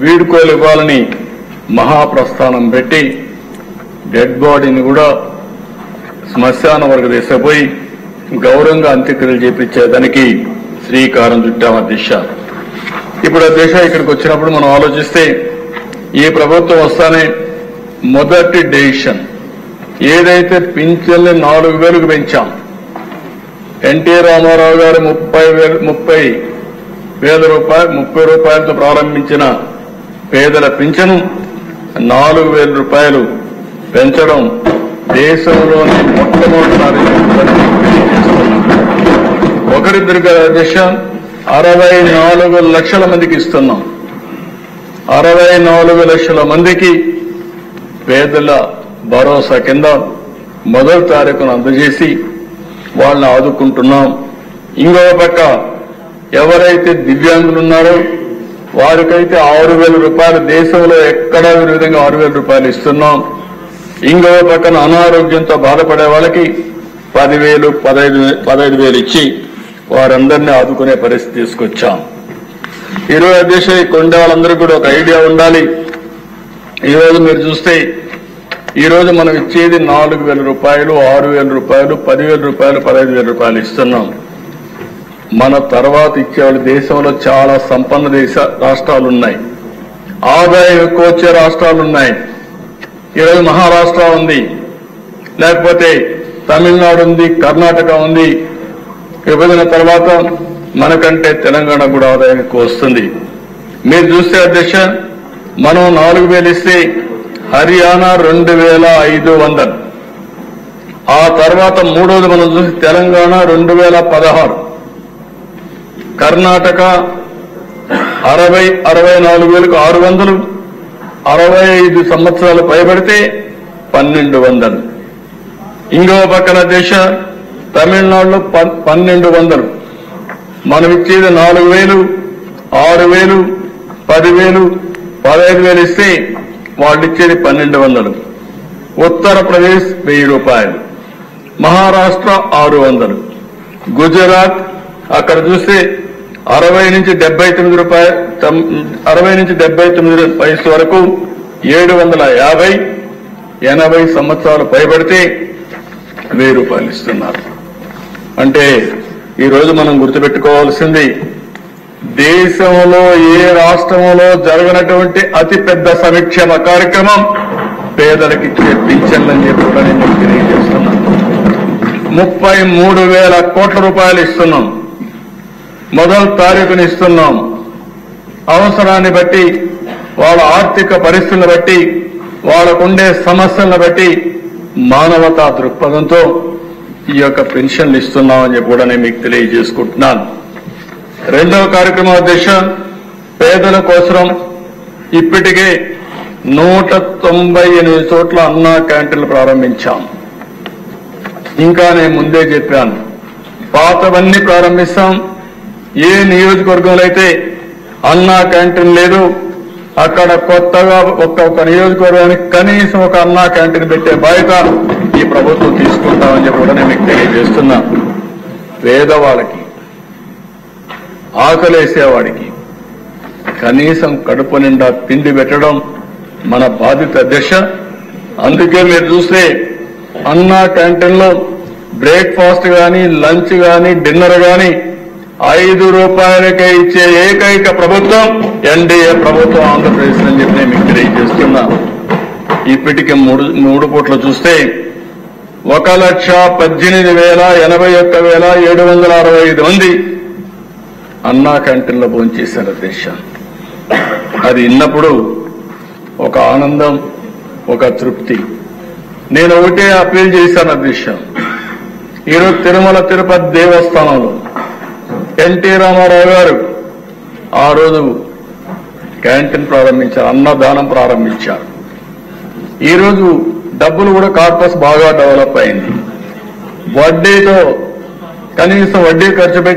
వీడ్కోలు ఇవ్వాలని మహాప్రస్థానం పెట్టి డెడ్ బాడీని కూడా శ్మశాన వరకు తీసుకుపోయి గౌరవంగా అంత్యక్రియలు చేపించేదానికి శ్రీకారం చుట్టాం అధ్యక్ష. ఇప్పుడు అధ్యక్ష ఇక్కడికి వచ్చినప్పుడు మనం ఆలోచిస్తే ఈ ప్రభుత్వం వస్తానే మొదటి డెసిషన్ ఏదైతే పింఛన్లు 4,000కు పెంచాం, ఎన్టీ రామారావు గారు 30,000 రూపాయలతో ప్రారంభించిన పేదల పింఛను 4,000 రూపాయలు పెంచడం దేశంలోని మొట్టమొదటిసారి ఒకరిద్దరు అధ్యక్ష 64 లక్షల మందికి ఇస్తున్నాం. 64 లక్షల మందికి పేదల భరోసా కింద మొదటి తారీఖును అందజేసి వాళ్ళని ఆదుకుంటున్నాం. ఇంకో పక్క ఎవరైతే దివ్యాంగులు ఉన్నారో వారికైతే 6,000 రూపాయలు దేశంలో ఎక్కడా విధంగా 6,000 రూపాయలు ఇస్తున్నాం. ఇంకో పక్కన అనారోగ్యంతో బాధపడే వాళ్ళకి 10,000, 15,000 ఇచ్చి వారందరినీ ఆదుకునే పరిస్థితి తీసుకొచ్చాం. ఈరోజు అధ్యక్ష కొండే వాళ్ళందరూ కూడా ఒక ఐడియా ఉండాలి. ఈరోజు మీరు చూస్తే ఈరోజు మనం ఇచ్చేది 4,000 రూపాయలు, 6,000 రూపాయలు, 10,000 రూపాయలు, 15,000 రూపాయలు ఇస్తున్నాం. మన తర్వాత ఇచ్చేవాళ్ళు దేశంలో చాలా సంపన్న రాష్ట్రాలు ఉన్నాయి, ఆదాయం ఎక్కువ వచ్చే రాష్ట్రాలు ఉన్నాయి. ఈరోజు మహారాష్ట్ర ఉంది, లేకపోతే తమిళనాడు ఉంది, కర్ణాటక ఉంది. విభజన తర్వాత మనకంటే తెలంగాణ కూడా ఆదాయం ఎక్కువ వస్తుంది. మీరు చూస్తే అధ్యక్ష మనం 4,000 ఇస్తే హర్యానా 2,500, ఆ తర్వాత మూడోది మనం చూసి తెలంగాణ 2,016, కర్ణాటక 64,600, 65 సంవత్సరాలు పైబడితే 1,200. ఇంకో పక్కన దేశ తమిళనాడులో 1,200. మనం ఇచ్చేది 4,000, 6,000, 10,000, 15,000 ఇస్తే వాళ్ళు ఇచ్చేది 1,200. ఉత్తరప్రదేశ్ 1,000 రూపాయలు, మహారాష్ట్ర 600, గుజరాత్ అక్కడ చూస్తే 60 నుంచి 79 రూపాయలు, 60 నుంచి 79 వయసు వరకు 750, 80 సంవత్సరాలు పైబడితే 1,000 రూపాయలు ఇస్తున్నారు. అంటే ఈరోజు మనం గుర్తుపెట్టుకోవాల్సింది దేశంలో ఏ రాష్ట్రంలో జరగనటువంటి అతిపెద్ద సంక్షేమ కార్యక్రమం పేదలకు ఇచ్చే పింఛన్లని చెప్పి కూడా నేను తెలియజేస్తున్నాను. 33,000 కోట్ల రూపాయలు ఇస్తున్నాం, మొదటి తారీఖుని ఇస్తున్నాం. అవసరాన్ని బట్టి, వాళ్ళ ఆర్థిక పరిస్థితులను బట్టి, వాళ్ళకుండే సమస్యలను బట్టి మానవతా దృక్పథంతో ఈ యొక్క పెన్షన్లు ఇస్తున్నామని చెప్పి కూడా నేను మీకు తెలియజేసుకుంటున్నాను. రెండవ కార్యక్రమం అధ్యక్ష పేదల కోసం ఇప్పటికే 198 చోట్ల అన్నా క్యాంటీన్లు ప్రారంభించాం. ఇంకా నేను ముందే చెప్పాను, పాతవన్నీ ప్రారంభిస్తాం. ఏ నియోజకవర్గంలో అయితే అన్నా క్యాంటీన్ లేదు అక్కడ కొత్తగా ఒక్కొక్క నియోజకవర్గానికి కనీసం ఒక అన్నా క్యాంటీన్ పెట్టే బాధ్యత ఈ ప్రభుత్వం తీసుకుంటామని చెప్పి కూడా నేను మీకు తెలియజేస్తున్నా. పేదవాళ్ళకి, ఆకలేసేవాడికి కనీసం కడుపు నిండా తిండి పెట్టడం మన బాధ్యత అధ్యక్ష. అందుకే మీరు చూస్తే అన్నా క్యాంటీన్లో బ్రేక్ఫాస్ట్ గాని, లంచ్ గాని, డిన్నర్ గాని 5 రూపాయలకే ఇచ్చే ఏకైక ప్రభుత్వం ఎన్డీఏ ప్రభుత్వం ఆంధ్రప్రదేశ్ అని చెప్పి నేను మీకు తెలియజేస్తున్నా. ఇప్పటికి 3 పూట్ల చూస్తే 1,18,81,765 మంది అన్నా క్యాంటీన్లో భోంచేశారు అధ్యక్ష. అది విన్నప్పుడు ఒక ఆనందం, ఒక తృప్తి. నేను ఒకటే అప్పీల్ చేశాను అధ్యక్ష. ఈరోజు తిరుమల తిరుపతి దేవస్థానంలో ఎన్టీ రామారావు గారు ఆ రోజు క్యాంటీన్ ప్రారంభించారు, అన్నదానం ప్రారంభించారు. ఈరోజు డబ్బులు కూడా కార్పస్ బాగా డెవలప్ అయింది. వడ్డీతో కనీసం వడ్డీ ఖర్చు పెట్టి